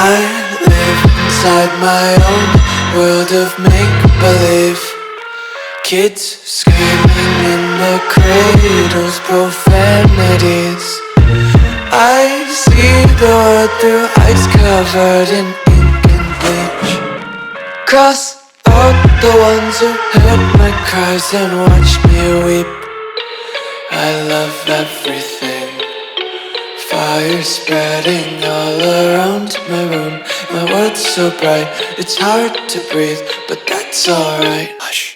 I live inside my own world of make-believe. Kids screaming in the cradles, profanities. I see the world through eyes covered in ink and bleach. Cross out the ones who heard my cries and watched me weep. I love everything. Fire spreading all around my room. My world's so bright, it's hard to breathe, but that's alright. Hush.